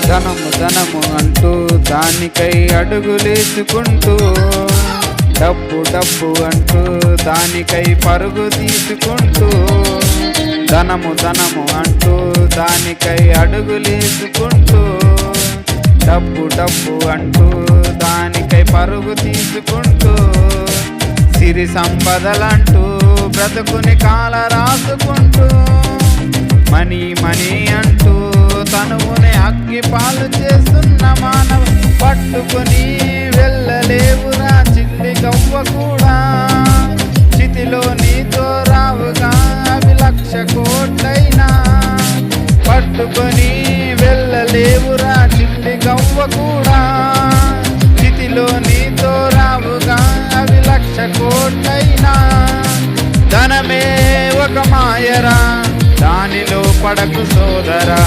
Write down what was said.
ధనము ధనము అంటూ దానికై అడుగులేసుకుంటూ, డబ్బు డబ్బు అంటూ దానికై పరుగు తీసుకుంటూ, ధనము ధనము అంటూ దానికై అడుగులేసుకుంటూ, డబ్బు డబ్బు అంటూ దానికై పరుగు తీసుకుంటూ, సిరి సంపదలంటూ బ్రతుకుని కాల రాసుకుంటూ, మనీ మనీ అంటూ తనువుని అగ్గి పాలు చేస్తున్న మానవ పట్టుకుని వెళ్ళలేవురా చిల్లి గవ్వ కూడా. చితిలో నీతో రావుగా అవి 1,00,000 కోట్లైనా, పట్టుకొని వెళ్ళలేవురా చిల్లి గవ్వ కూడా. చితిలో నీతో రావుగా అవి 1,00,000 కోట్లైనా. ధనమే ఒక మాయరా, దానిలో పడకు సోదరా.